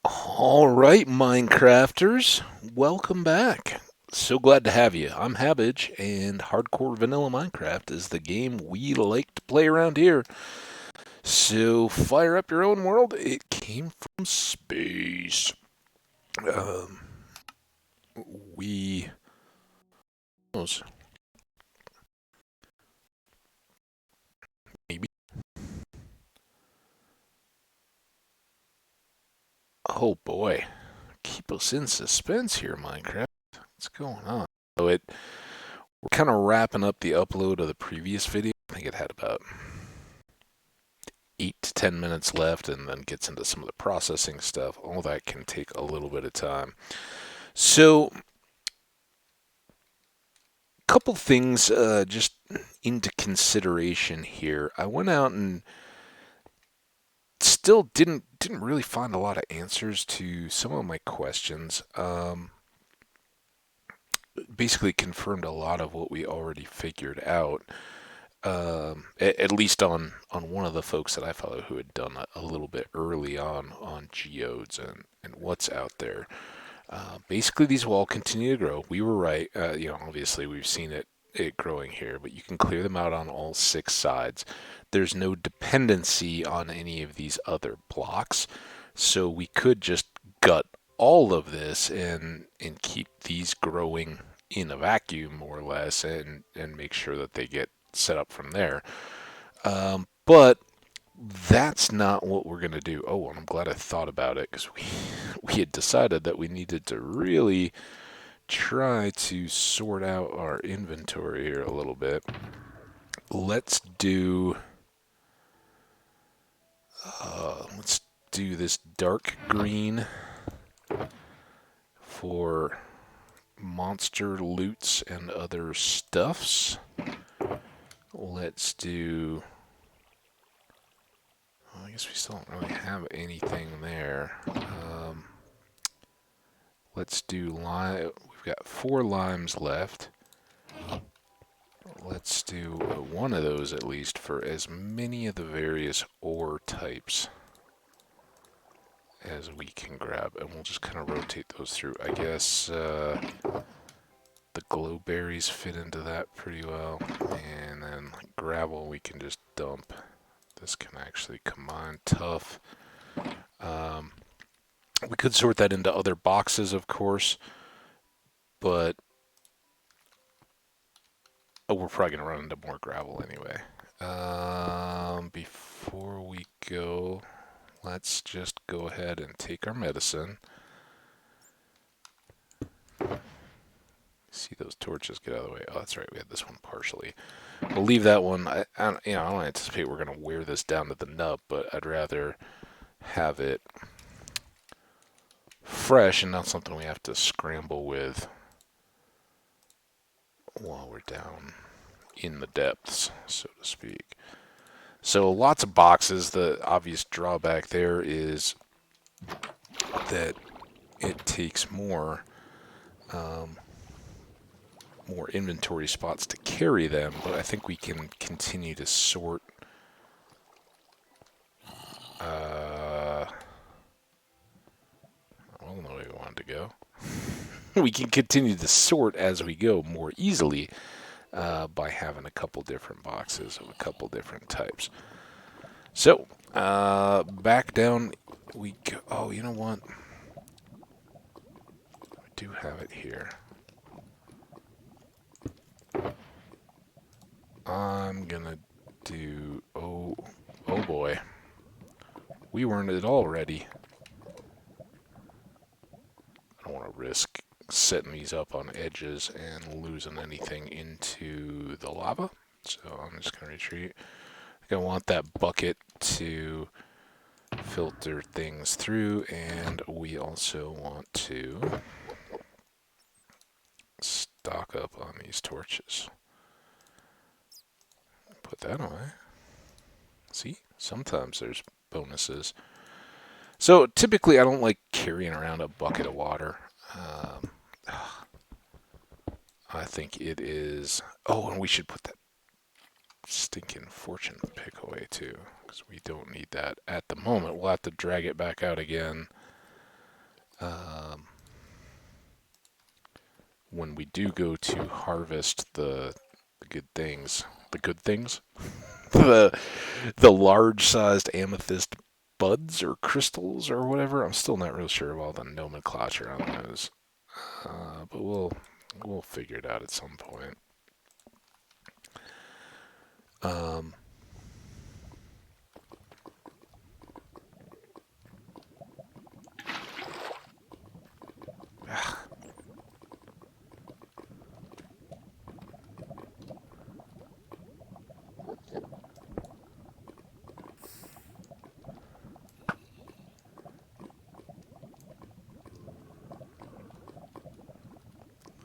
All right, Minecrafters, welcome back. So glad to have you. I'm Hambbage, and Hardcore Vanilla Minecraft is the game we like to play around here. So fire up your own world. It came from space. Um, we maybe. Oh boy, keep us in suspense here, Minecraft. What's going on? So we're kind of wrapping up the upload of the previous video. I think it had about 8 to 10 minutes left and then gets into some of the processing stuff. All that can take a little bit of time. So, a couple things just into consideration here. I went out and still didn't really find a lot of answers to some of my questions. Basically confirmed a lot of what we already figured out. At least on one of the folks that I follow who had done a little bit early on geodes and what's out there. Basically, these will all continue to grow. We were right. Obviously, we've seen it growing here, but you can clear them out on all 6 sides. There's no dependency on any of these other blocks, so we could just gut all of this and keep these growing in a vacuum, more or less, and make sure that they get set up from there. But that's not what we're going to do. Oh, and I'm glad I thought about it because we had decided that we needed to really try to sort out our inventory here a little bit. Let's let's do this dark green for monster loots and other stuffs. Let's do. Well, I guess we still don't really have anything there. Let's do lime. We've got 4 limes left. Let's do one of those at least for as many of the various ore types as we can grab, and we'll just kind of rotate those through. I guess the glowberries fit into that pretty well, and then gravel we can just dump. This can actually combine tough. Um, we could sort that into other boxes, of course, but we're probably going to run into more gravel anyway. Before we go, let's just go ahead and take our medicine. See those torches get out of the way. Oh, that's right. We had this one partially. We'll leave that one. I don't anticipate we're going to wear this down to the nub, but I'd rather have it fresh and not something we have to scramble with while we're down in the depths, so to speak. So lots of boxes. The obvious drawback there is that it takes more inventory spots to carry them, but I think we can continue to sort. I don't know where we wanted to go. We can continue to sort as we go more easily by having a couple different boxes of a couple different types. So, back down we go. Oh, you know what? I do have it here. I'm gonna do. Oh boy. We weren't at all ready. I don't want to risk setting these up on edges and losing anything into the lava. So I'm just going to retreat. I want that bucket to filter things through, and we also want to stock up on these torches. Put that away. See, sometimes there's bonuses. So typically I don't like carrying around a bucket of water. I think it is. Oh, and we should put that stinking fortune pick away too, because we don't need that at the moment. We'll have to drag it back out again Um, when we do go to harvest the good things, the the large-sized amethyst buds or crystals or whatever. I'm still not real sure of all the nomenclature on those, but we'll figure it out at some point. Um,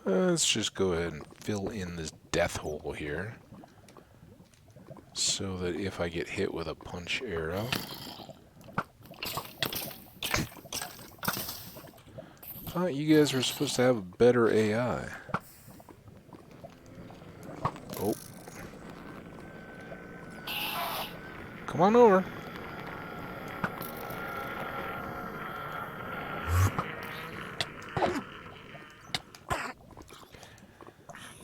let's just go ahead and fill in this death hole here, so that if I get hit with a punch arrow, thought you guys were supposed to have a better AI. Oh. Come on over.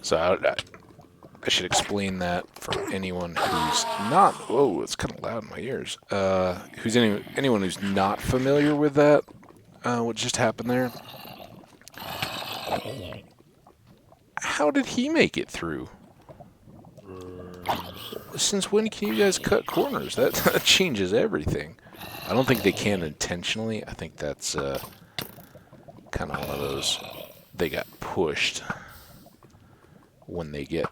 So I should explain that for anyone who's not. Whoa, it's kind of loud in my ears. Anyone who's not familiar with that, what just happened there? How did he make it through? Since when can you guys cut corners? That changes everything. I don't think they can intentionally. I think that's kind of one of those. They got pushed when they get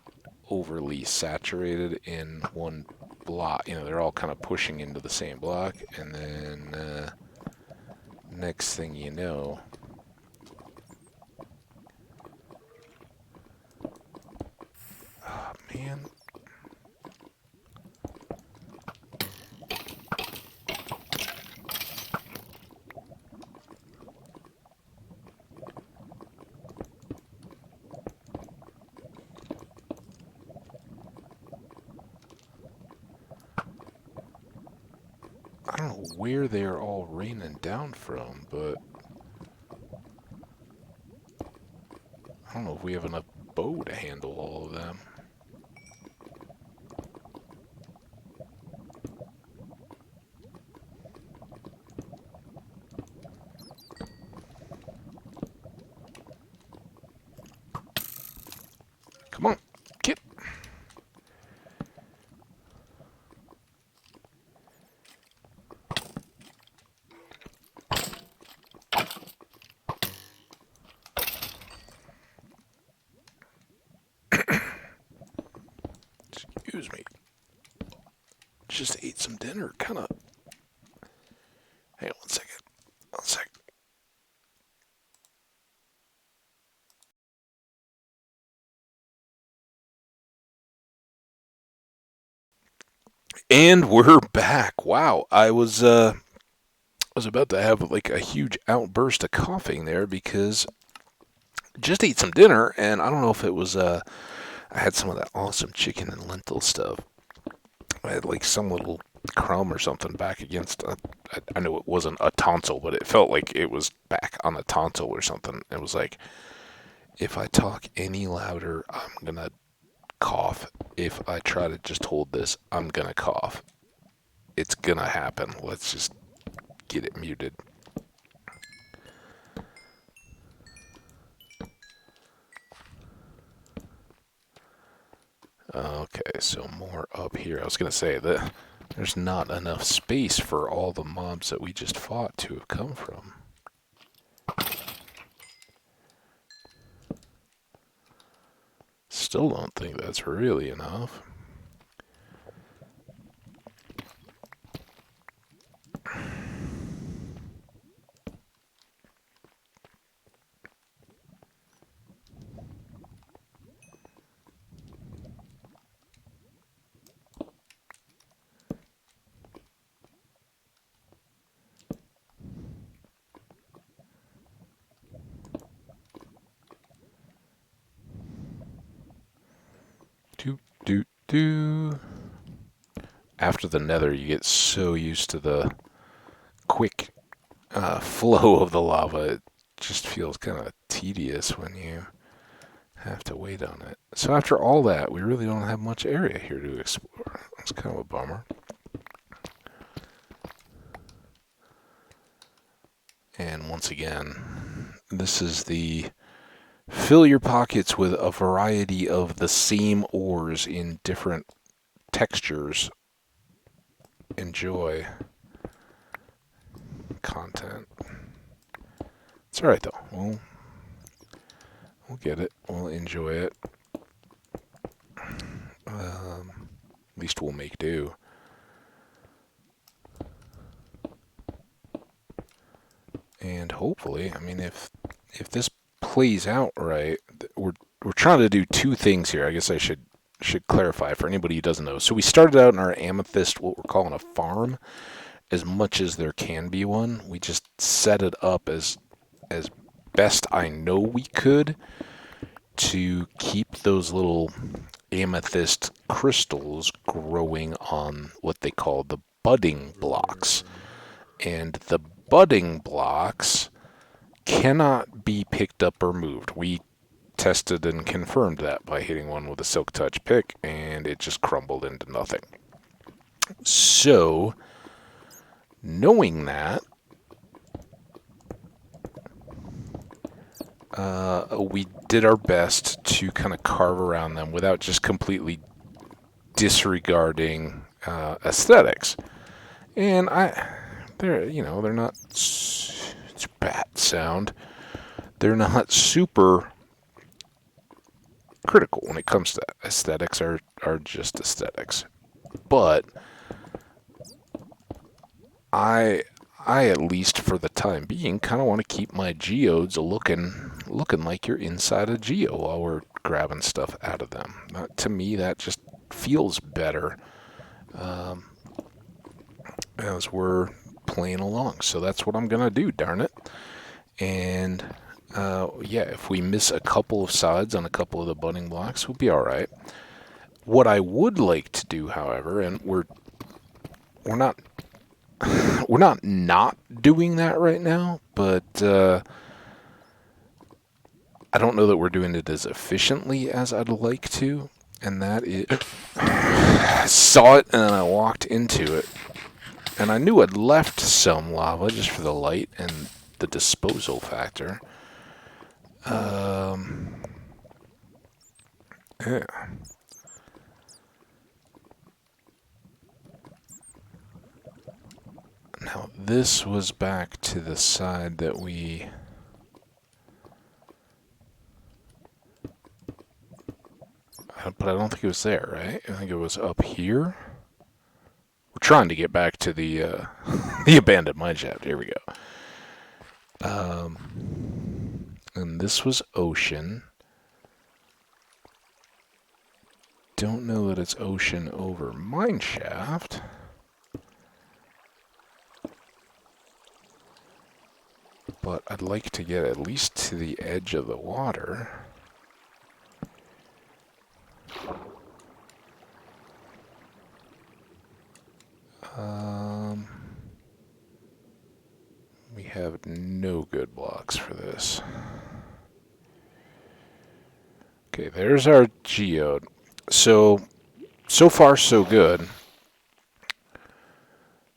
overly saturated in one block. You know, they're all kind of pushing into the same block, and then next thing you know, oh man. I don't know where they're all raining down from, but I don't know if we have enough bow to handle all of them. Come on, get. Excuse me. Just ate some dinner, kind of. Hang on 1 second. 1 second. And we're back. Wow, I was about to have like a huge outburst of coughing there because just ate some dinner, and I don't know if it was I had some of that awesome chicken and lentil stuff. I had like some little crumb or something back against I know it wasn't a tonsil, but it felt like it was back on a tonsil or something. It was like, if I talk any louder, I'm gonna cough. If I try to just hold this, I'm gonna cough. It's gonna happen. Let's just get it muted. Okay, so more up here. I was gonna say that there's not enough space for all the mobs that we just fought to have come from. Still don't think that's really enough. Do. After the nether, you get so used to the quick flow of the lava. just feels kind of tedious when you have to wait on it. So after all that, we really don't have much area here to explore. That's kind of a bummer. And once again, this is the fill your pockets with a variety of the same ores in different textures. Enjoy content. It's alright though. We'll get it. We'll enjoy it. At least we'll make do. And hopefully, I mean, if this plays out right, we're trying to do two things here. I guess I should clarify for anybody who doesn't know. So we started out in our amethyst, what we're calling a farm, as much as there can be one. We just set it up as best I know we could to keep those little amethyst crystals growing on what they call the budding blocks. And the budding blocks cannot be picked up or moved. We tested and confirmed that by hitting one with a silk touch pick, and it just crumbled into nothing. So, knowing that, we did our best to kind of carve around them without just completely disregarding aesthetics. And they're not. It's bat sound. They're not super critical when it comes to that. Aesthetics are just aesthetics. But I at least for the time being kind of want to keep my geodes looking like you're inside a geo while we're grabbing stuff out of them. To me, that just feels better as we're playing along. So that's what I'm gonna do, darn it. And yeah, if we miss a couple of sides on a couple of the budding blocks, we'll be all right. What I would like to do, however, and we're not doing that right now, but I don't know that we're doing it as efficiently as I'd like to, and that is I saw it and then I walked into it, and I knew I'd left some lava just for the light and the disposal factor. Yeah. Now, this was back to the side that we... But I don't think it was there, right? I think it was up here. We're trying to get back to the the Abandoned Mineshaft. Here we go. And this was ocean. Don't know that it's ocean over mineshaft. But I'd like to get at least to the edge of the water. We have no good blocks for this. Okay, there's our geode. So far so good.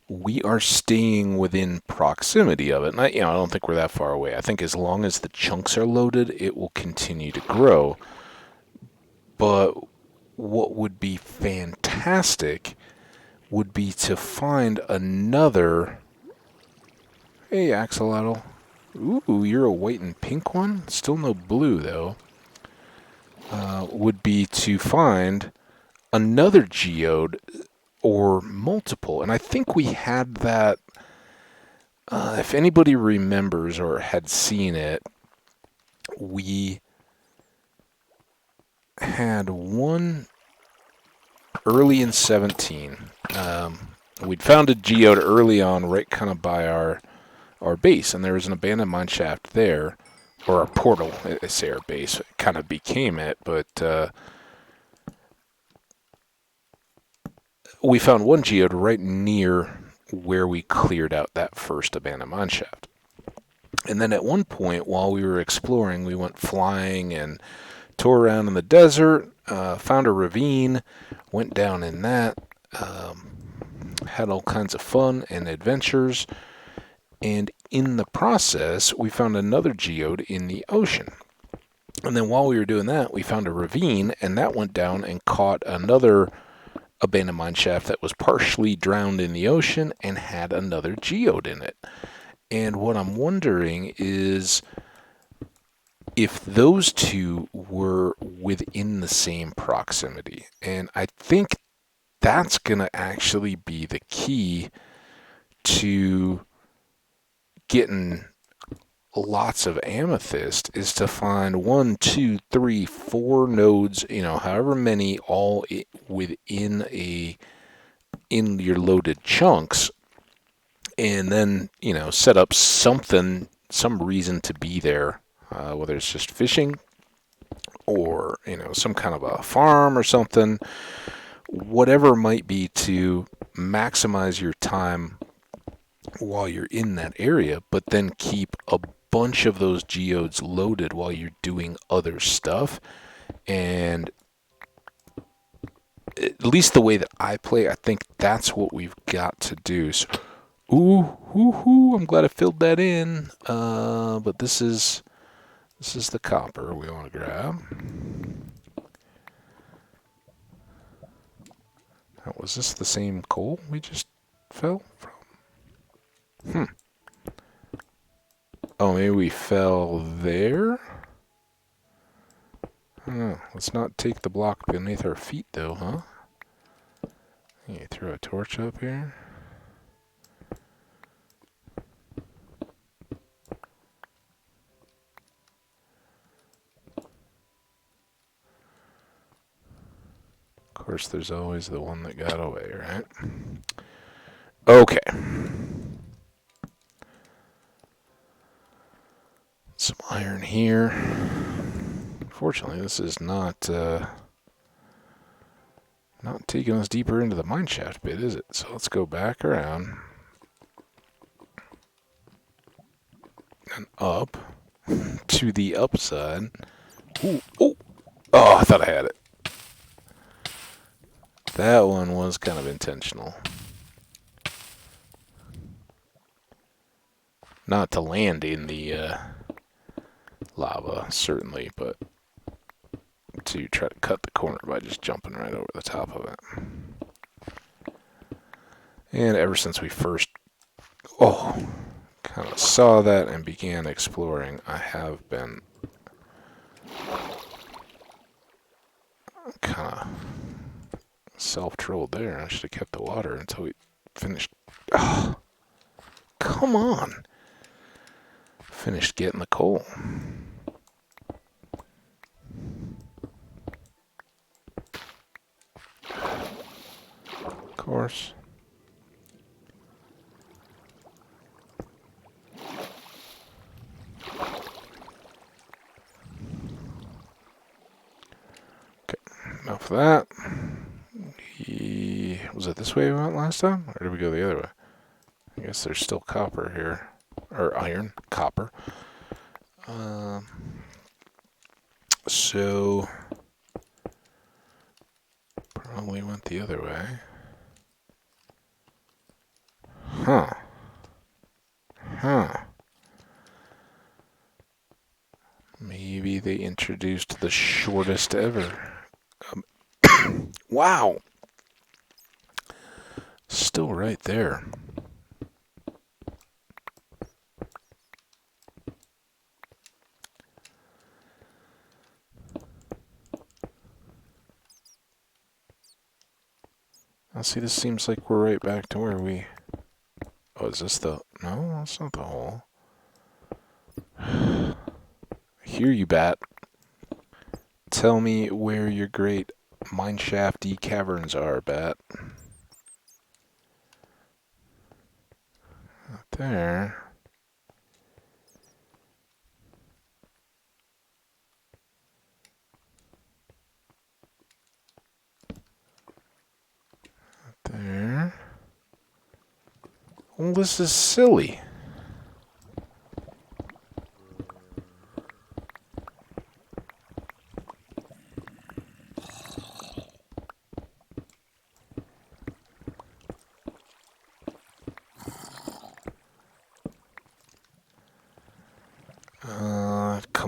We are staying within proximity of it. And I don't think we're that far away. I think as long as the chunks are loaded, it will continue to grow. But what would be fantastic would be to find another... Hey, Axolotl. Ooh, you're a white and pink one? Still no blue, though. Would be to find another geode or multiple. And I think we had that... if anybody remembers or had seen it, we had one early in 17. We'd found a geode early on, right kind of by our base, and there was an abandoned mineshaft there, or a portal. I say our base, it kind of became it, but we found one geode right near where we cleared out that first abandoned mineshaft. And then at one point, while we were exploring, we went flying and tore around in the desert, found a ravine, went down in that, had all kinds of fun and adventures. And in the process, we found another geode in the ocean. And then while we were doing that, we found a ravine, and that went down and caught another abandoned mineshaft that was partially drowned in the ocean and had another geode in it. And what I'm wondering is if those two were within the same proximity. And I think that's going to actually be the key to getting lots of amethyst, is to find 1, 2, 3, 4 nodes, however many, all within in your loaded chunks, and then set up something, some reason to be there, whether it's just fishing or some kind of a farm or something, whatever it might be, to maximize your time while you're in that area, but then keep a bunch of those geodes loaded while you're doing other stuff. And at least the way that I play, I think that's what we've got to do. So, I'm glad I filled that in. But this is the copper we want to grab. Now, was this the same coal we just fell from? Oh, maybe we fell there? Let's not take the block beneath our feet, though, huh? You throw a torch up here. Of course, there's always the one that got away, right? Okay. Some iron here. Fortunately, this is not taking us deeper into the mineshaft bit, is it? So let's go back around and up to the upside. Ooh, oh, I thought I had it. That one was kind of intentional. Not to land in the lava, certainly, but to try to cut the corner by just jumping right over the top of it. And ever since we first kind of saw that and began exploring, I have been kind of self-trolled there. I should have kept the water until we finished. Oh, come on. Finished getting the coal. Of course. Okay, enough of that. Was it this way we went last time? Or did we go the other way? I guess there's still copper here. Or iron. Copper. So probably went the other way. Huh. Maybe they introduced the shortest ever. Wow. Still right there. Now see, this seems like we're right back to where we... Oh, is this the... No, that's not the hole. I hear you, bat. Tell me where your great mineshafty caverns are, bat. Out there. Out there. Well, this is silly.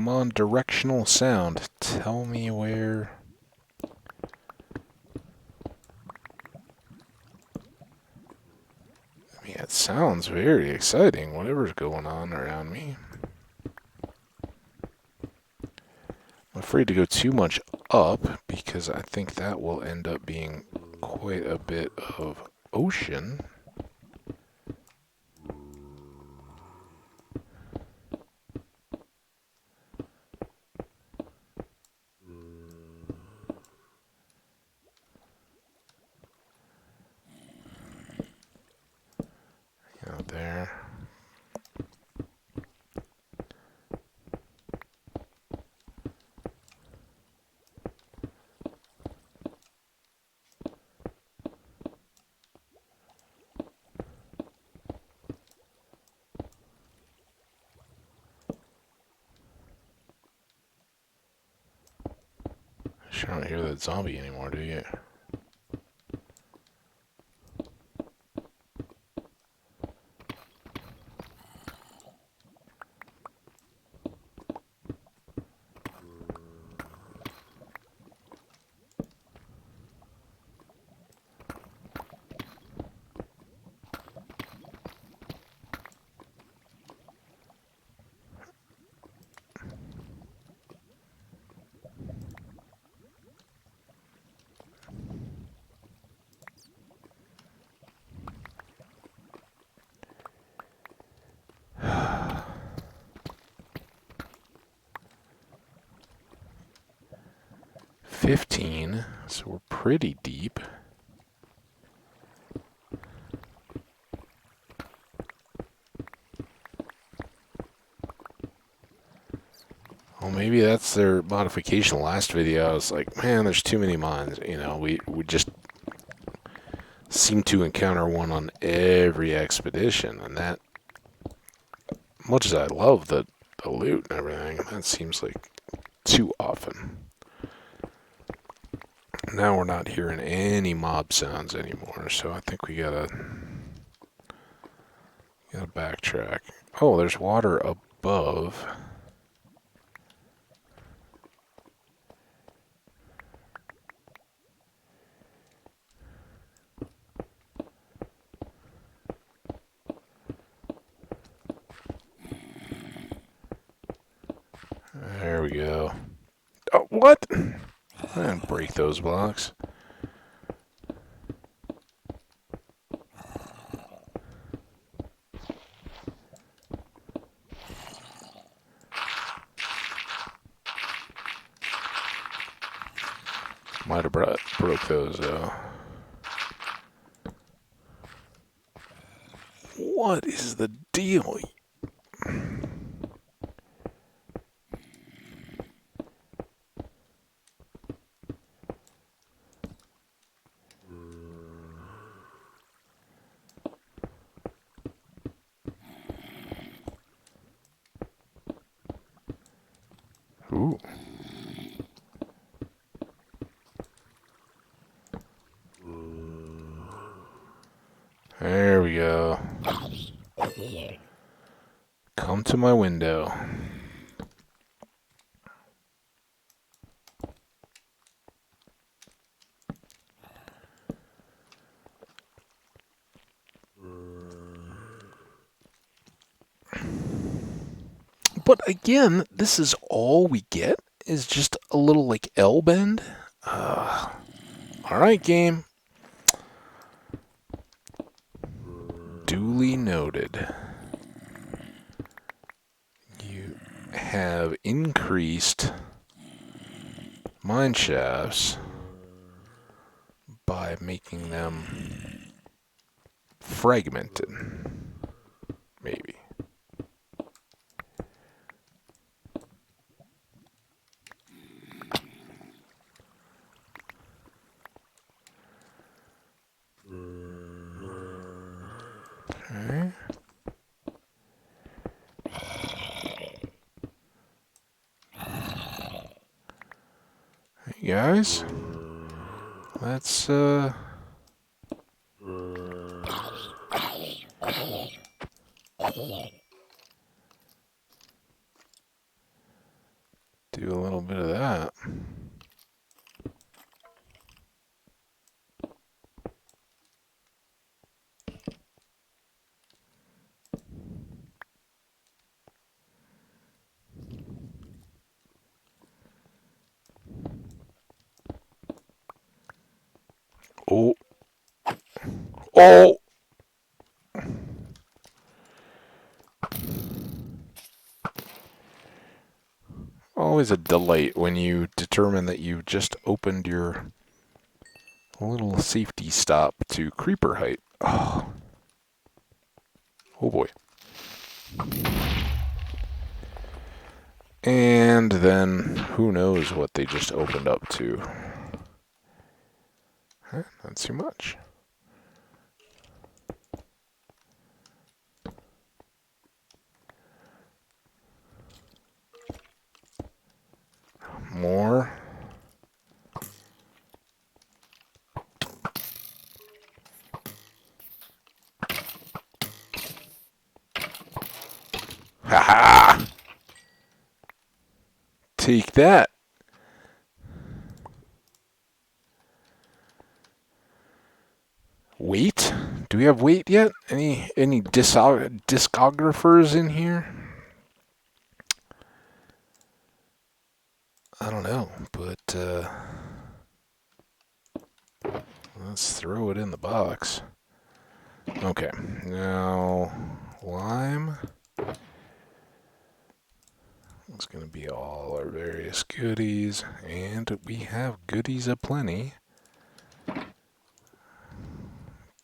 Come on, directional sound. Tell me where... I mean, it sounds very exciting, whatever's going on around me. I'm afraid to go too much up, because I think that will end up being quite a bit of ocean. Out there. Sure don't hear that zombie anymore, do you? $15, so we're pretty deep. Well, maybe that's their modification. Last video, I was like, man, there's too many mines. You know, we just seem to encounter one on every expedition, and that, much as I love the loot and everything, that seems like too often. Now we're not hearing any mob sounds anymore, so I think we gotta backtrack. Oh, there's water above. There we go. Oh, what? I didn't break those blocks. Might have broke those, though. What is the deal? Ooh. There we go. Come to my window. But again, this is all we get? Is just a little, like, L-bend? Alright, game. Duly noted. You have increased mine shafts by making them fragmented. Maybe. Okay. Hey guys, let's do a little bit of that. Oh. Oh! Always a delight when you determine that you've just opened your little safety stop to creeper height. Oh, oh boy. And then who knows what they just opened up to. Huh, not too much. More. Ha-ha! Take that. Weight? Do we have weight yet? Any discographers in here? I don't know, but let's throw it in the box. Okay, now lime. It's going to be all our various goodies, and we have goodies aplenty.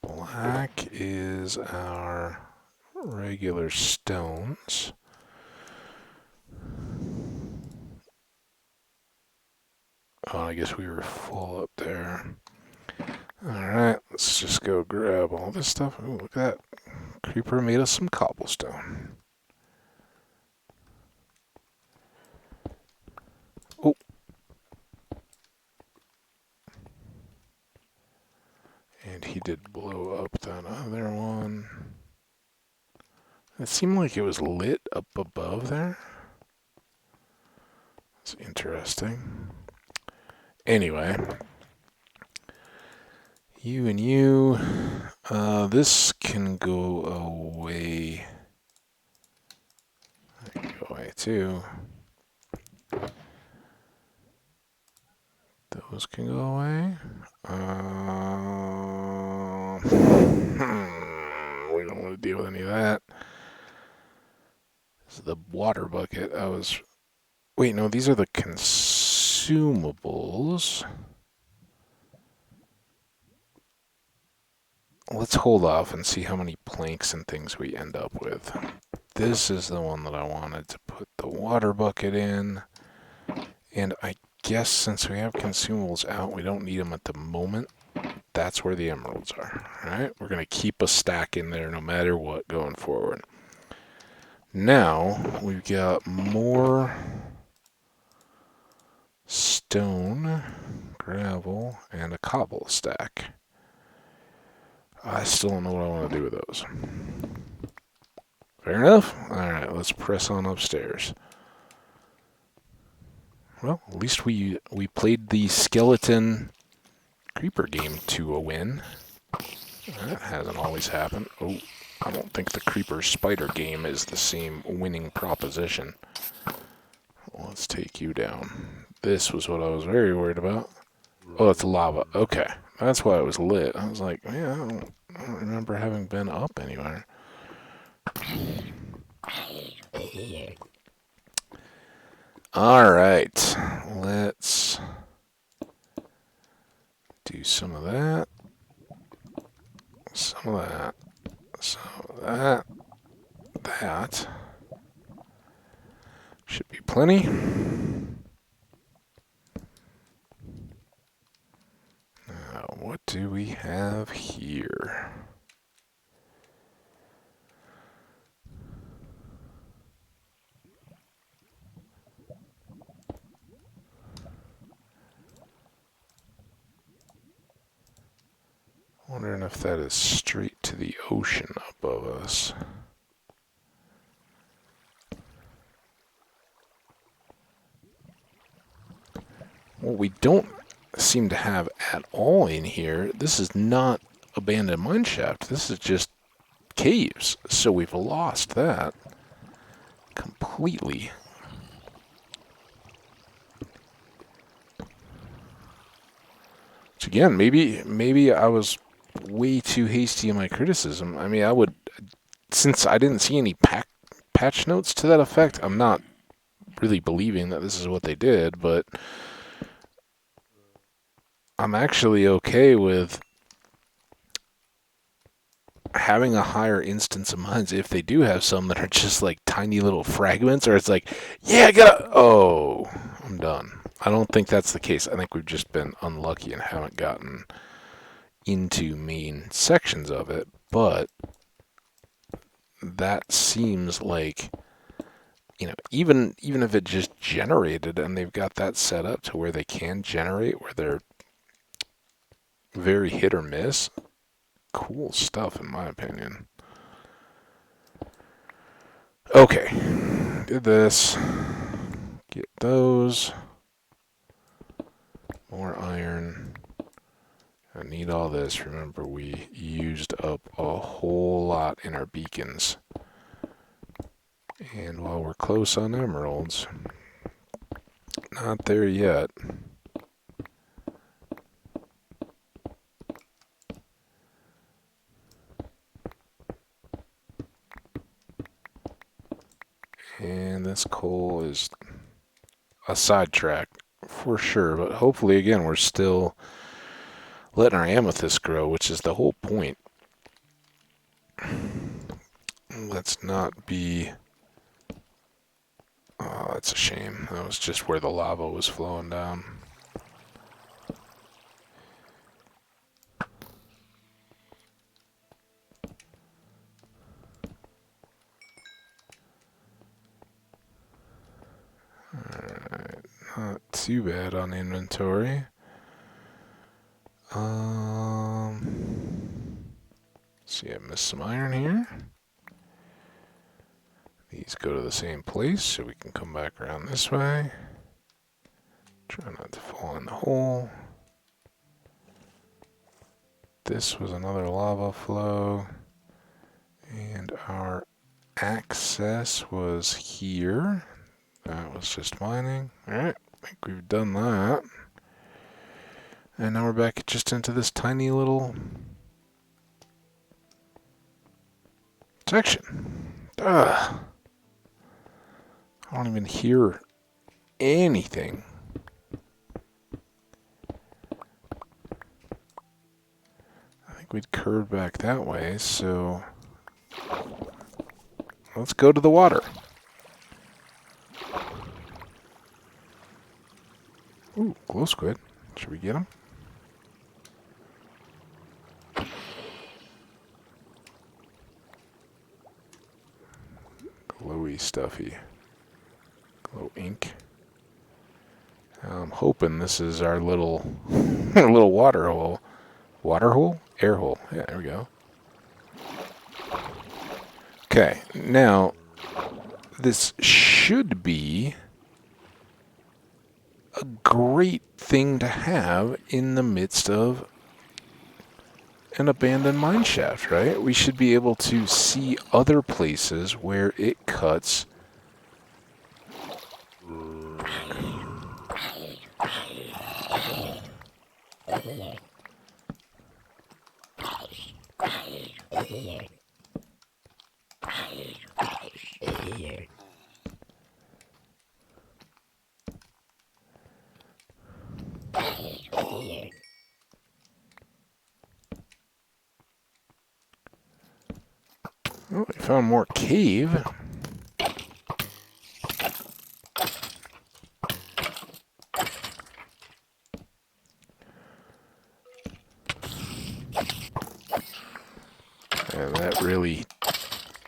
Black is our regular stones. Oh, I guess we were full up there. Alright, let's just go grab all this stuff. Ooh, look at that. Creeper made us some cobblestone. Oh. And he did blow up that other one. It seemed like it was lit up above there. It's interesting. Anyway. You and you. This can go away. That can go away too. Those can go away. We don't want to deal with any of that. This is the water bucket. Wait, no, these are the consumables. Let's hold off and see how many planks and things we end up with. This is the one that I wanted to put the water bucket in. And I guess since we have consumables out, we don't need them at the moment. That's where the emeralds are. Alright, we're going to keep a stack in there no matter what going forward. Now, we've got more stone, gravel, and a cobble stack. I still don't know what I want to do with those. Fair enough? Alright, let's press on upstairs. Well, at least we played the skeleton creeper game to a win. That hasn't always happened. Oh, I don't think the creeper spider game is the same winning proposition. Let's take you down. This was what I was very worried about. Oh, it's lava. Okay, that's why it was lit. I was like, yeah, I don't remember having been up anywhere. Alright, let's do some of that, some of that, some of that, that. Should be plenty. Now, what do we have here? Wondering if that is straight to the ocean above us. What we don't seem to have at all in here, this is not Abandoned Mineshaft. This is just caves. So we've lost that completely. Which again, maybe I was way too hasty in my criticism. I mean, I would, since I didn't see any patch notes to that effect, I'm not really believing that this is what they did, but I'm actually okay with having a higher instance of mines if they do have some that are just like tiny little fragments, or it's like, yeah, I gotta, oh, I'm done. I don't think that's the case. I think we've just been unlucky and haven't gotten into main sections of it, but that seems like, even if it just generated and they've got that set up to where they can generate, where they're very hit or miss, cool stuff in my opinion. Okay, did this, get those, more iron. I need all this. Remember, we used up a whole lot in our beacons. And while we're close on emeralds, not there yet. And this coal is a sidetrack for sure, but hopefully, again, we're still letting our amethyst grow, which is the whole point. Let's not be... Oh, that's a shame. That was just where the lava was flowing down. Alright, not too bad on inventory. See, I missed some iron here. These go to the same place, so we can come back around this way. Try not to fall in the hole. This was another lava flow. And our access was here. That was just mining. Alright, I think we've done that. And now we're back just into this tiny little section. Ugh. I don't even hear anything. I think we'd curve back that way, so let's go to the water. Ooh, glow squid. Should we get him? Glowy stuffy. Glow ink. I'm hoping this is our little our little water hole. Water hole? Air hole. Yeah, there we go. Okay, now this should be a great thing to have in the midst of an abandoned mineshaft, right? We should be able to see other places where it cuts. Oh, we found more cave. And that really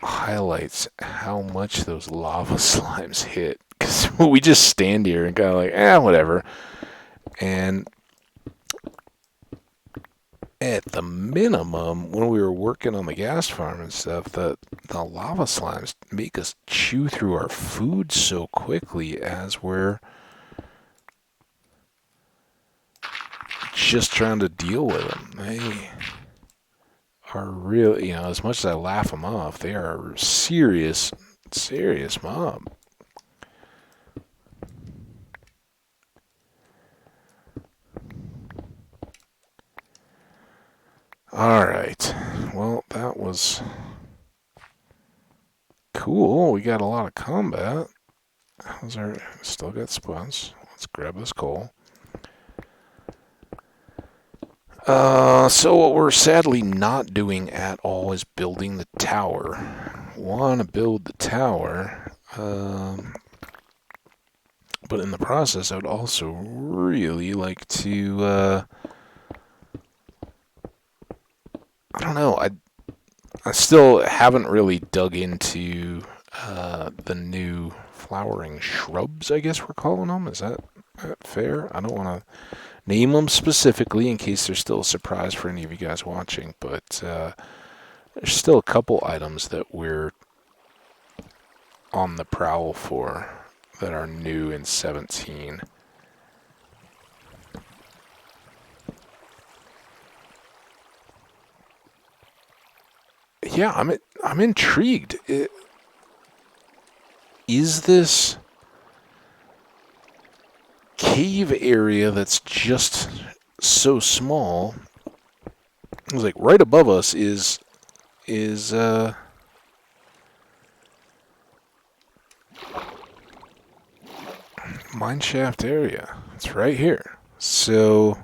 highlights how much those lava slimes hit. Because we just stand here and kind of like, whatever. And at the minimum, when we were working on the gas farm and stuff, the lava slimes make us chew through our food so quickly as we're just trying to deal with them. They are really, as much as I laugh them off, they are a serious mob. Alright, well, that was cool. We got a lot of combat. How's our... Still got spots. Let's grab this coal. So what we're sadly not doing at all is building the tower. Want to build the tower, but in the process, I would also really like to, I don't know, I still haven't really dug into the new flowering shrubs, I guess we're calling them. Is that fair? I don't want to name them specifically in case there's still a surprise for any of you guys watching, but there's still a couple items that we're on the prowl for that are new in 17. Yeah, I'm intrigued. Is this cave area that's just so small? It was like right above us is Mineshaft area. It's right here. So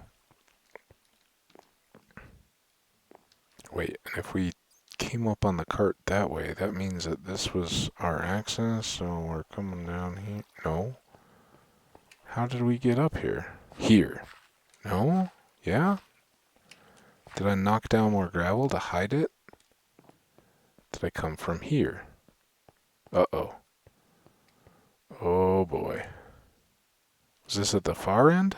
wait, and if we came up on the cart that way, that means that this was our access, so we're coming down here. No. How did we get up here? Here. No? Yeah? Did I knock down more gravel to hide it? Did I come from here? Uh-oh. Oh boy. Was this at the far end?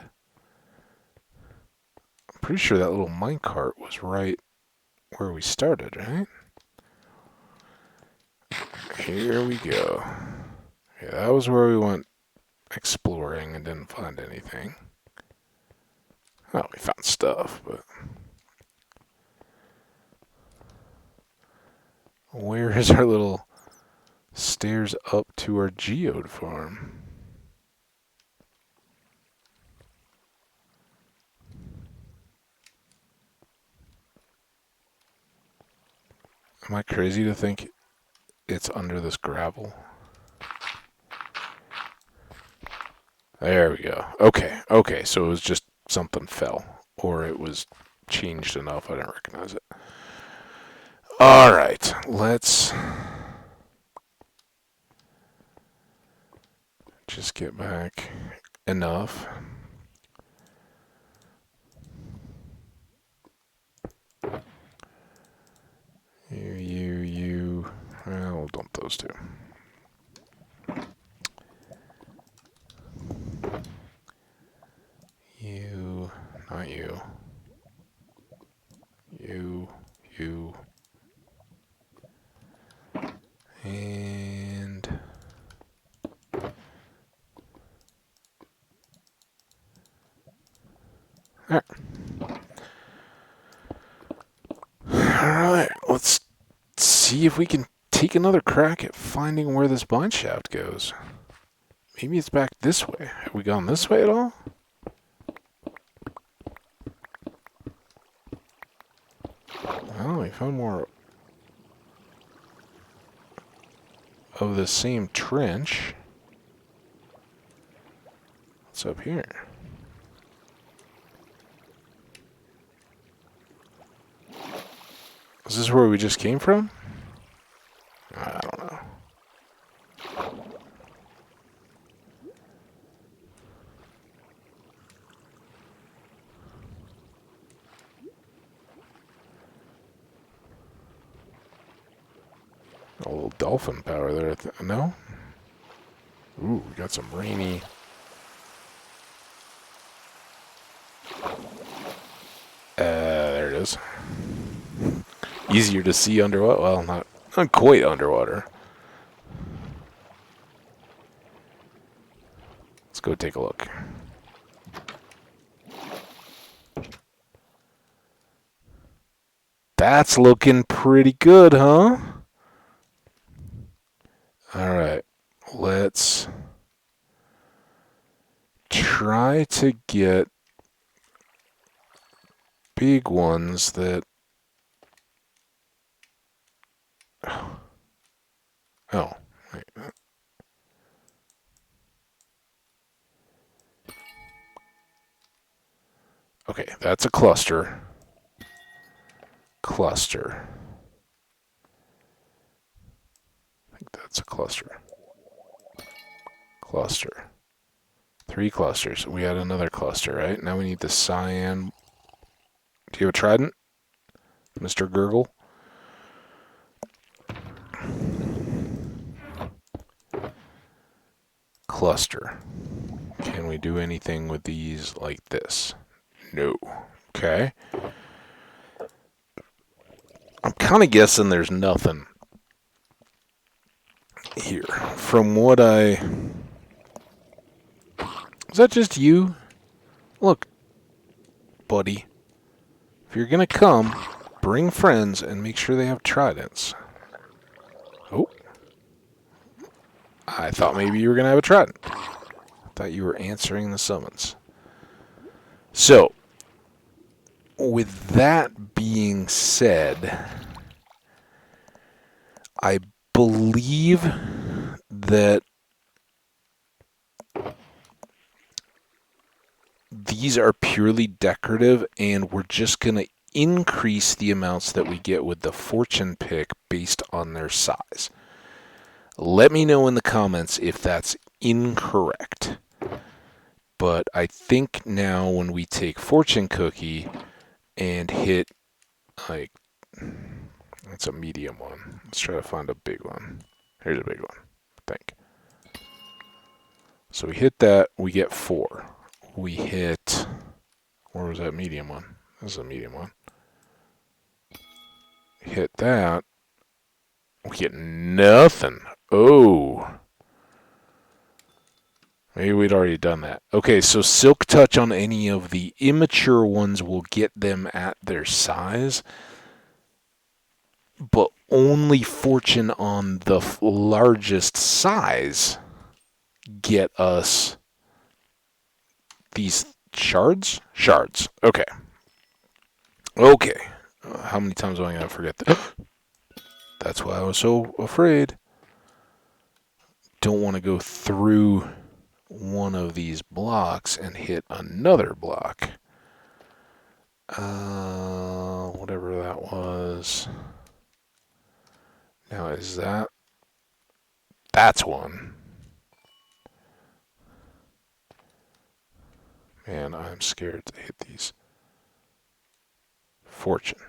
I'm pretty sure that little minecart was right where we started, right? Here we go. Yeah, that was where we went exploring and didn't find anything. Oh, we found stuff, but... Where is our little stairs up to our geode farm? Am I crazy to think it's under this gravel? There we go. Okay, so it was just something fell. Or it was changed enough I didn't recognize it. Alright, let's just get back enough. You. Well, we'll dump those two. You, not you. You. And... Alright. Alright, let's see if we can take another crack at finding where this mineshaft goes. Maybe it's back this way. Have we gone this way at all? Well, we found more of the same trench. What's up here? Is this where we just came from? I don't know. A little dolphin power there. No? Ooh, we got some rainy... there it is. Easier to see underwater. Well, not quite underwater. Let's go take a look. That's looking pretty good, huh? Alright, let's try to get big ones that... Oh, wait. Okay, that's a cluster. Cluster. I think that's a cluster. Cluster. 3 clusters. We had another cluster, right? Now we need the cyan. Do you have a trident, Mr. Gurgle? Cluster. Can we do anything with these like this? No. Okay. I'm kind of guessing there's nothing here. From what I... Is that just you? Look, buddy. If you're going to come, bring friends and make sure they have tridents. Oh. I thought maybe you were going to have a trident. I thought you were answering the summons. So, with that being said, I believe that these are purely decorative, and we're just going to increase the amounts that we get with the fortune pick based on their size. Let me know in the comments if that's incorrect. But I think now when we take fortune cookie and hit, like, that's a medium one. Let's try to find a big one. Here's a big one, I think. So we hit that, we get 4. We hit, where was that medium one? This is a medium one. Hit that, we get nothing. Oh. Maybe we'd already done that. Okay, so Silk Touch on any of the immature ones will get them at their size, but only Fortune on the largest size get us these shards? Shards. Okay. Okay. How many times am I going to forget that? That's why I was so afraid. Don't want to go through one of these blocks and hit another block. Whatever that was. Now is that... That's one. Man, I'm scared to hit these. Fortune.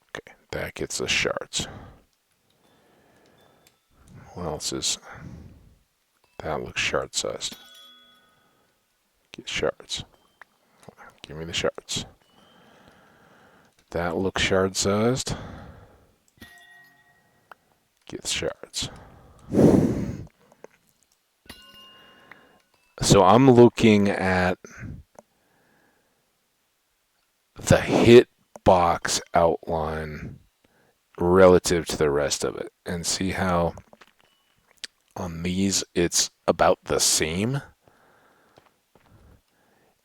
Okay, that gets us shards. What else is... That looks shard-sized. Get shards. Give me the shards. That looks shard-sized. Get shards. So I'm looking at the hitbox outline relative to the rest of it, and see how on these it's about the same,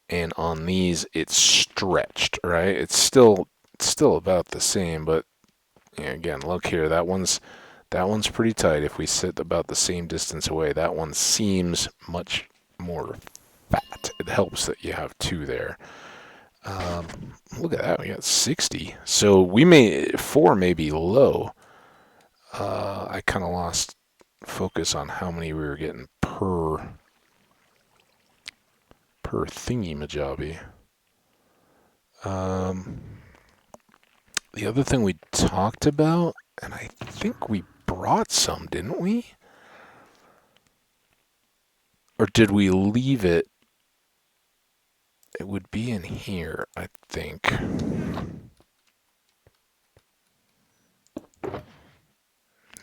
and on these it's stretched, right? It's still about the same, but yeah, again, look here, that one's pretty tight. If we sit about the same distance away, that one seems much more fat. It helps that you have 2 there. Look at that, we got 60. So 4 may be low. I kind of lost focus on how many we were getting per thingy-majobby. The other thing we talked about, and I think we brought some, didn't we? Or did we leave it? It would be in here, I think.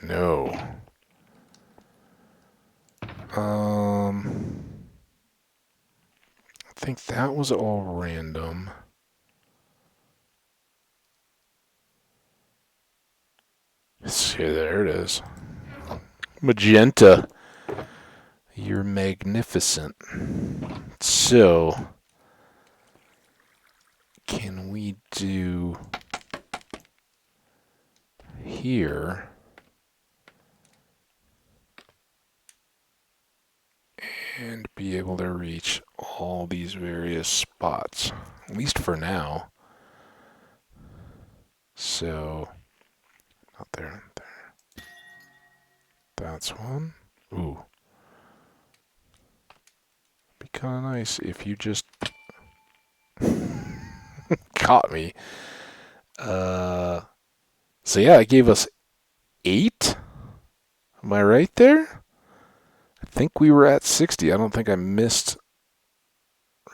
No. I think that was all random. See, there it is. Magenta. You're magnificent. So, can we do here and be able to reach all these various spots, at least for now. So, not there, not there. That's one. Ooh. Be kind of nice if you just caught me. So yeah, it gave us 8. Am I right there? I think we were at 60. I don't think I missed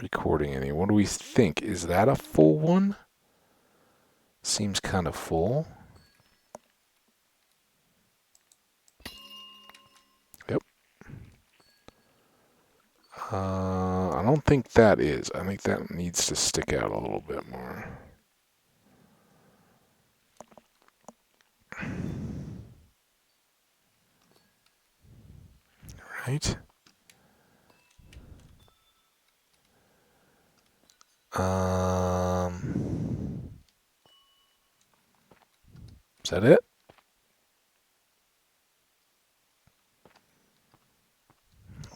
recording any. What do we think? Is that a full one? Seems kind of full. Yep. I don't think that is. I think that needs to stick out a little bit more. Right? Is that it?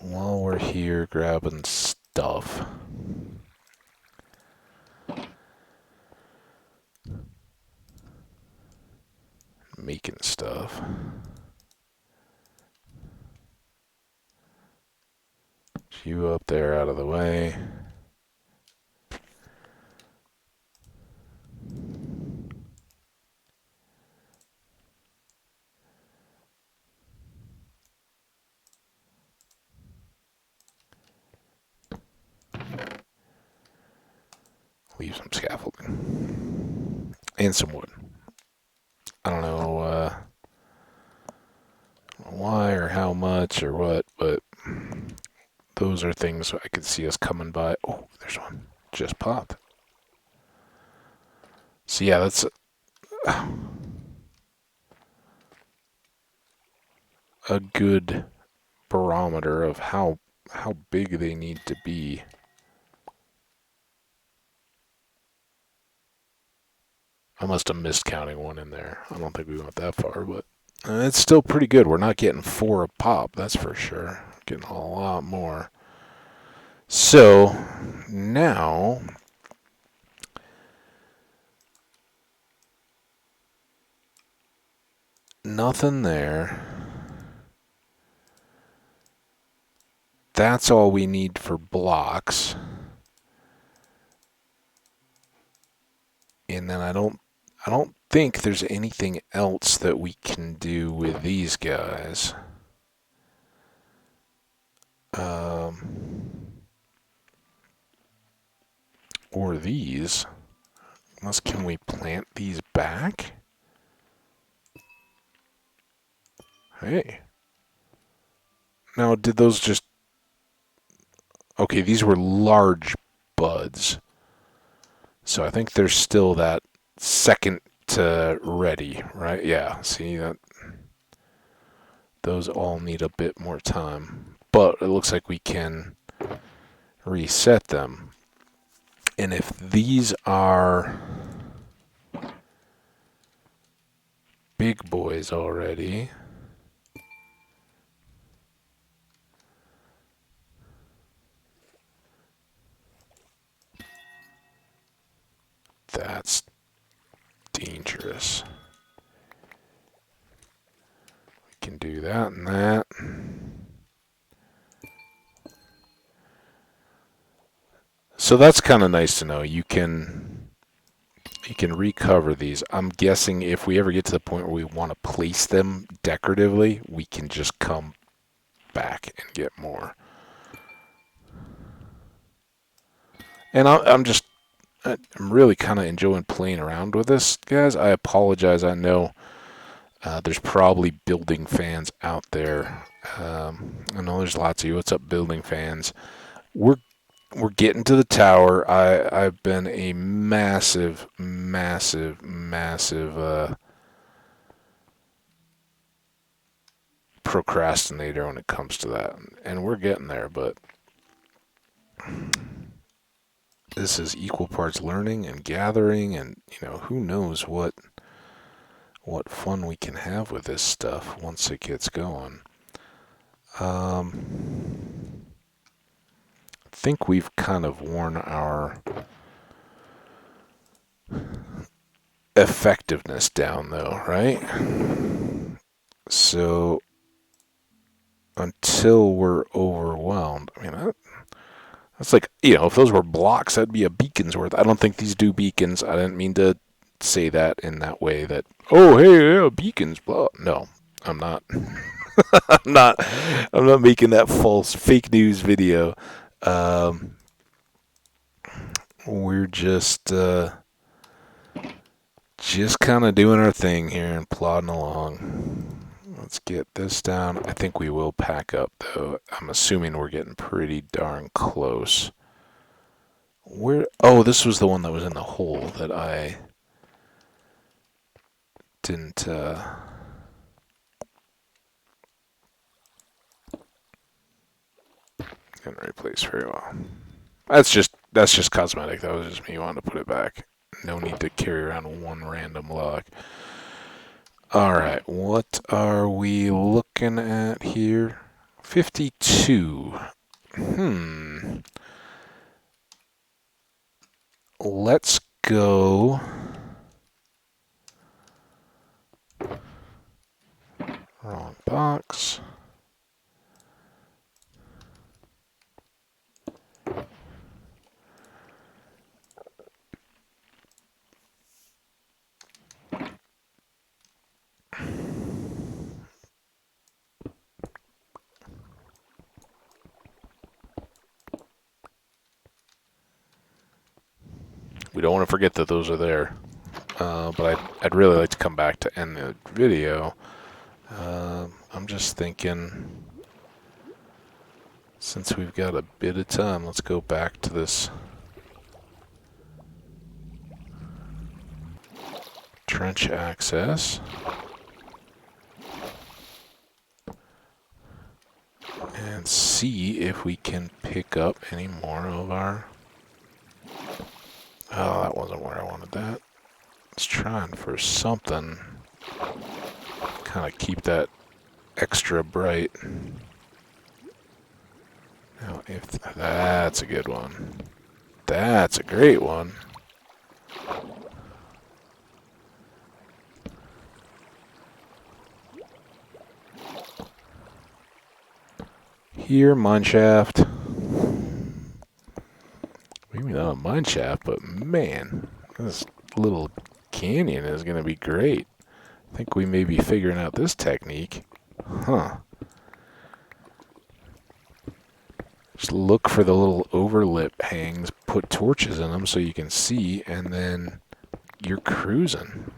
While we're here grabbing stuff. Making stuff. You up there out of the way. Leave some scaffolding. And some wood. I don't know why or how much or what, but those are things I could see us coming by. Oh, there's one. Just popped. So yeah, that's a good barometer of how big they need to be. I must have missed counting one in there. I don't think we went that far, but it's still pretty good. We're not getting 4 a pop, that's for sure. Getting a lot more. So, now nothing there. That's all we need for blocks. And then I don't think there's anything else that we can do with these guys. Or these. Unless, can we plant these back? Hey. Now, did those just... Okay, these were large buds. So I think there's still that second to ready, right? Yeah, see that? Those all need a bit more time. But it looks like we can reset them. And if these are big boys already... That's dangerous. We can do that and that. So that's kind of nice to know. You can recover these. I'm guessing if we ever get to the point where we want to place them decoratively, we can just come back and get more. And I'm really kind of enjoying playing around with this, guys. I apologize. I know there's probably building fans out there. I know there's lots of you. What's up, building fans? We're we're getting to the tower. I've been a massive, massive, massive procrastinator when it comes to that, and we're getting there. But this is equal parts learning and gathering, and who knows what fun we can have with this stuff once it gets going. I think we've kind of worn our effectiveness down, though, right? So until we're overwhelmed, I mean, that's like, if those were blocks, that'd be a beacon's worth. I don't think these do beacons. I didn't mean to say that in that way that, oh, hey, yeah, beacons, blah. No, I'm not. I'm not making that false fake news video. We're just kind of doing our thing here and plodding along. Let's get this down. I think we will pack up, though. I'm assuming we're getting pretty darn close. Oh, this was the one that was in the hole that I didn't didn't replace very well. That's just cosmetic. That was just me wanting to put it back. No need to carry around one random log. Alright, what are we looking at here? 52. Let's go. Wrong box. We don't want to forget that those are there. But I'd really like to come back to end the video. I'm just thinking, since we've got a bit of time, let's go back to this trench access. And see if we can pick up any more of our... Oh, that wasn't where I wanted that. Let's try for something. Kind of keep that extra bright. Now, if that's a good one. That's a great one. Here, mineshaft. Maybe not a mineshaft, but man, this little canyon is going to be great. I think we may be figuring out this technique. Huh. Just look for the little overlip hangs, put torches in them so you can see, and then you're cruising.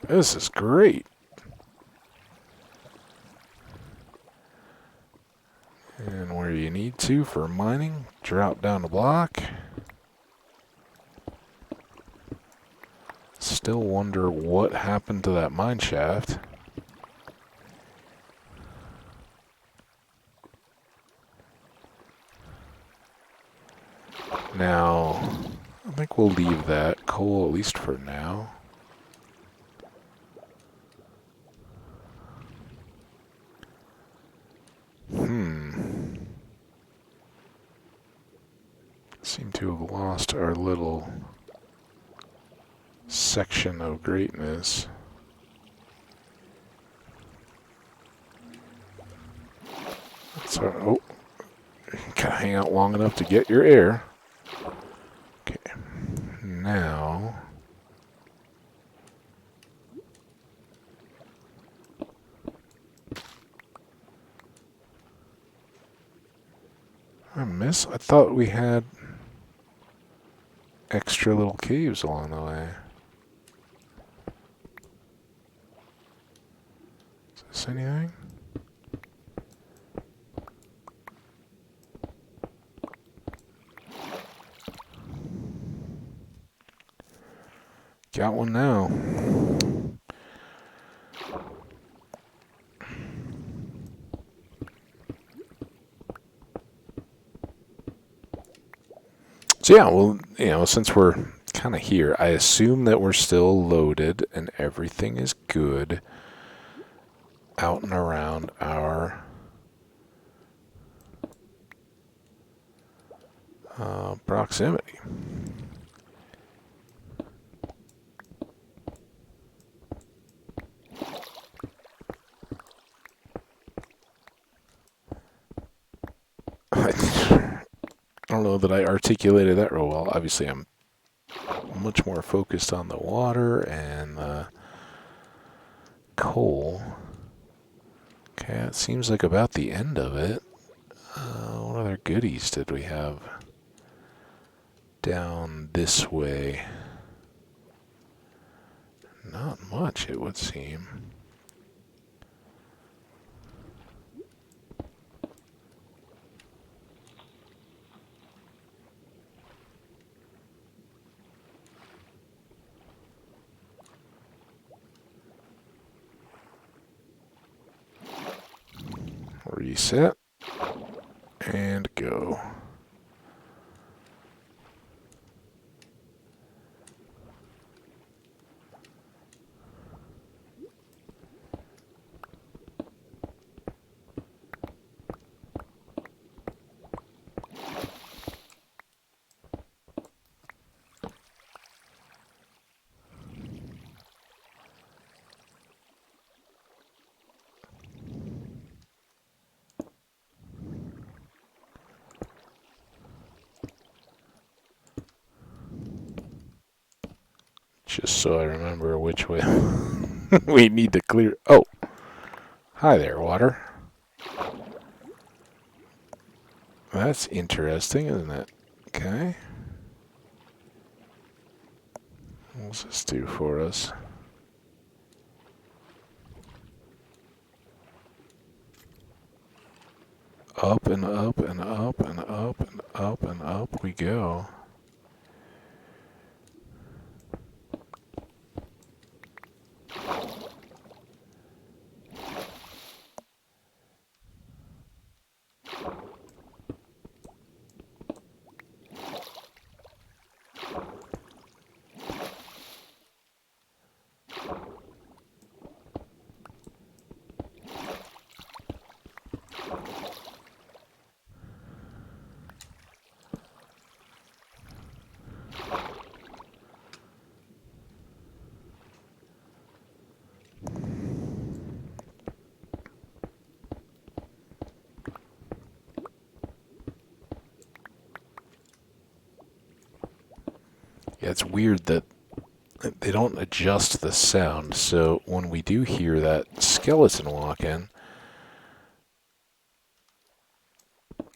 This is great. And where you need to for mining, drop down the block. Still wonder what happened to that mine shaft. Now, I think we'll leave that coal at least for now. Seem to have lost our little section of greatness. That's our, oh, gotta hang out long enough to get your air. Okay, now I thought we had extra little caves along the way. Is this anything? Got one now. So yeah, well, since we're kind of here, I assume that we're still loaded and everything is good out and around our proximity. I don't know that I articulated that real well. Obviously, I'm much more focused on the water and the coal. Okay, it seems like about the end of it. What other goodies did we have down this way? Not much, it would seem. Reset. And go. Just so I remember which way we need to clear. Oh, hi there, water. That's interesting, isn't it? Okay. What's this do for us? Up and up and up and up and up and up we go. Yeah, it's weird that they don't adjust the sound, so when we do hear that skeleton walk in, it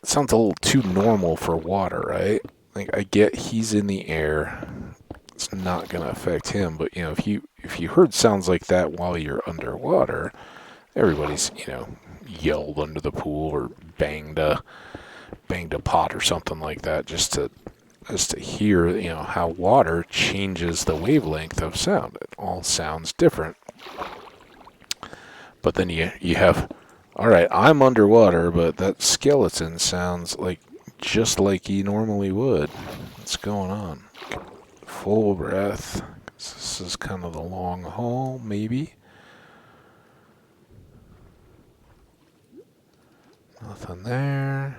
sounds a little too normal for water, right? Like, I get he's in the air, it's not gonna affect him, but if you heard sounds like that while you're underwater, everybody's yelled under the pool or banged a pot or something like that just to hear how water changes the wavelength of sound. It all sounds different. But then you have, all right, I'm underwater, but that skeleton sounds like just like he normally would. What's going on? Full breath. This is kind of the long haul, maybe. Nothing there.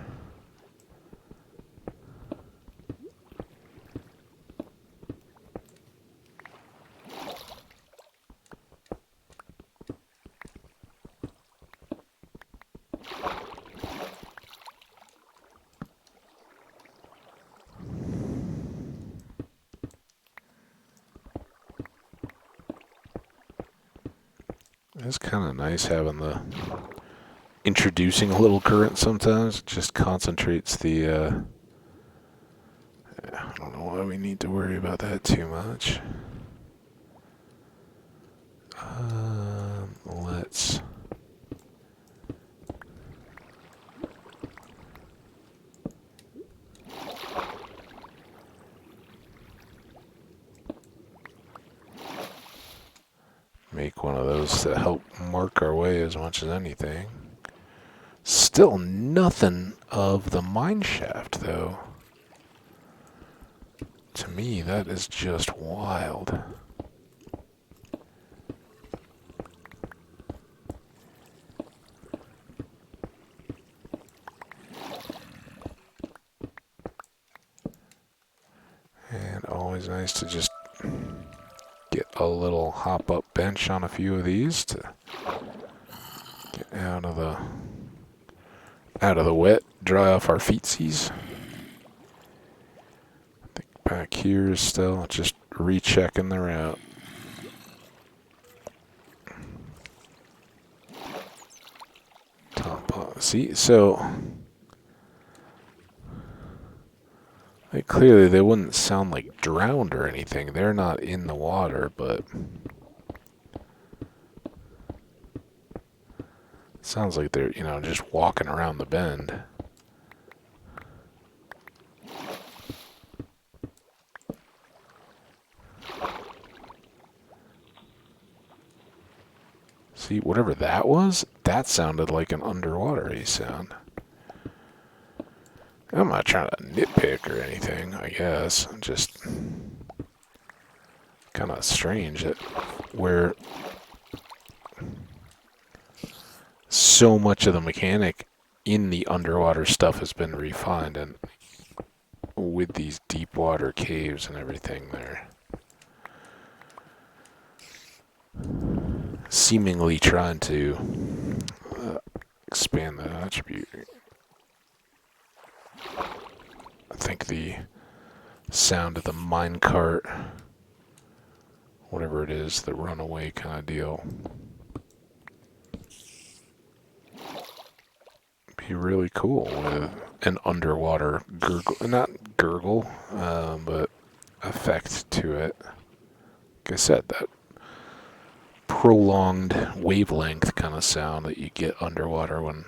It's kind of nice having the introducing a little current sometimes. It just concentrates the I don't know why we need to worry about that too much. Let's Make one of those to help mark our way as much as anything. Still nothing of the mine shaft, though. To me, that is just wild. And always nice to just get a little hop-up bench on a few of these to get out of the wet, dry off our feetsies. I think back here is still just rechecking the route. See, so like, clearly they wouldn't sound like drowned or anything. They're not in the water, but it sounds like they're, just walking around the bend. See, whatever that was, that sounded like an underwater-y sound. I'm not trying to nitpick or anything, I guess. Just kind of strange that where so much of the mechanic in the underwater stuff has been refined, and with these deep water caves and everything, they're seemingly trying to expand that attribute. I think the sound of the minecart, whatever it is, the runaway kind of deal, be really cool with an underwater gurgle, not gurgle, but effect to it. Like I said, that prolonged wavelength kind of sound that you get underwater when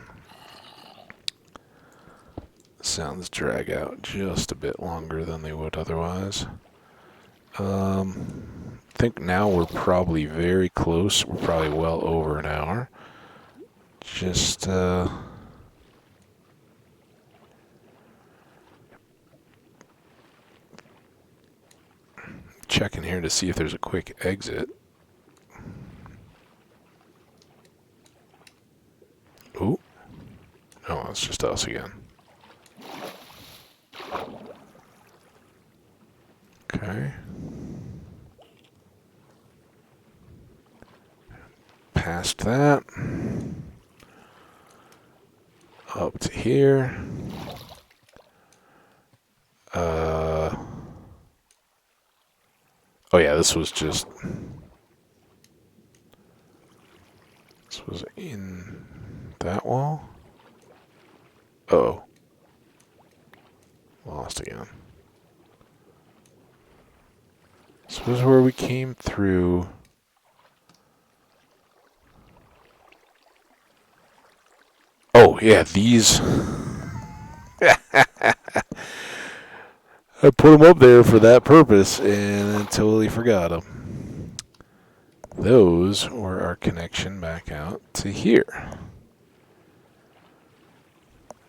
sounds drag out just a bit longer than they would otherwise. I think now we're probably very close. We're probably well over an hour. Just checking here to see if there's a quick exit. Ooh. Oh, it's just us again. Okay. Past that. Up to here. Oh yeah, this was in that wall. Oh. Lost again. This was where we came through. Oh, yeah, these. I put them up there for that purpose, and I totally forgot them. Those were our connection back out to here.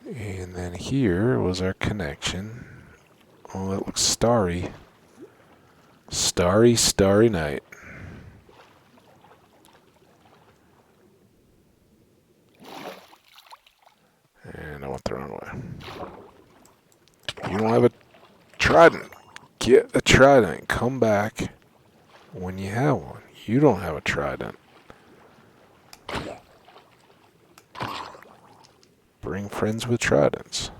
And then here was our connection. Oh, that looks starry. Starry, starry night. And I went the wrong way. You don't have a trident. Get a trident. Come back when you have one. You don't have a trident. Bring friends with tridents.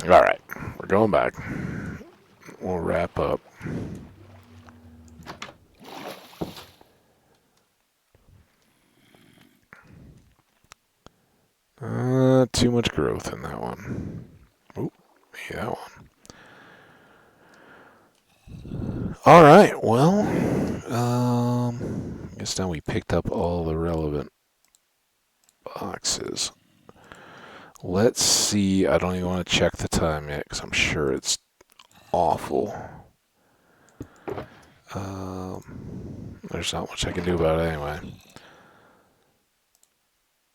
Alright, we're going back. We'll wrap up. Too much growth in that one. Oop, maybe that one. Alright, well, I guess now we picked up all the relevant boxes. Let's see, I don't even want to check the time yet, because I'm sure it's awful. There's not much I can do about it anyway.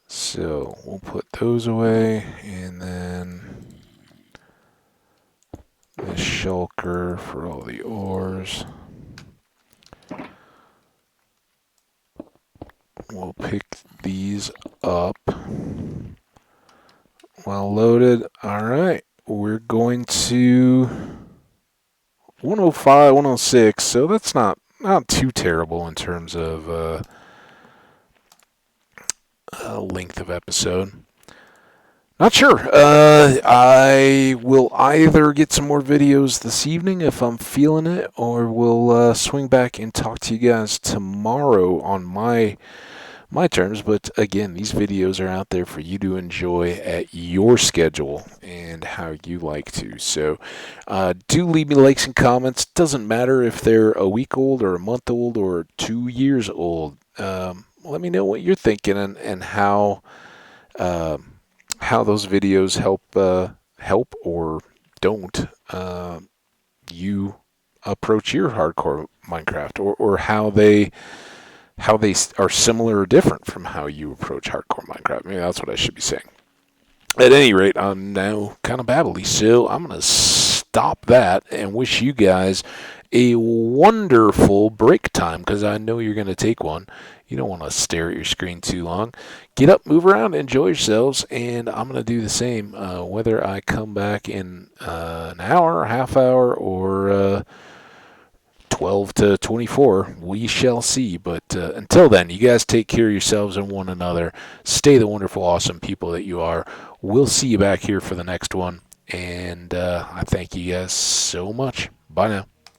So we'll put those away, and then this shulker for all the ores. We'll pick these up. Well loaded. All right. We're going to 105, 106. So that's not too terrible in terms of length of episode. Not sure. I will either get some more videos this evening if I'm feeling it, or we'll swing back and talk to you guys tomorrow on my terms. But again, these videos are out there for you to enjoy at your schedule and how you like to. So do leave me likes and comments. Doesn't matter if they're a week old or a month old or 2 years old. Let me know what you're thinking and how those videos help or don't you approach your hardcore Minecraft, or how they are similar or different from how you approach hardcore Minecraft. Maybe that's what I should be saying. At any rate, I'm now kind of babbly, so I'm going to stop that and wish you guys a wonderful break time, because I know you're going to take one. You don't want to stare at your screen too long. Get up, move around, enjoy yourselves, and I'm going to do the same, whether I come back in an hour, a half hour, or 12 to 24, we shall see. But until then, you guys take care of yourselves and one another. Stay the wonderful, awesome people that you are. We'll see you back here for the next one, and I thank you guys so much. Bye now.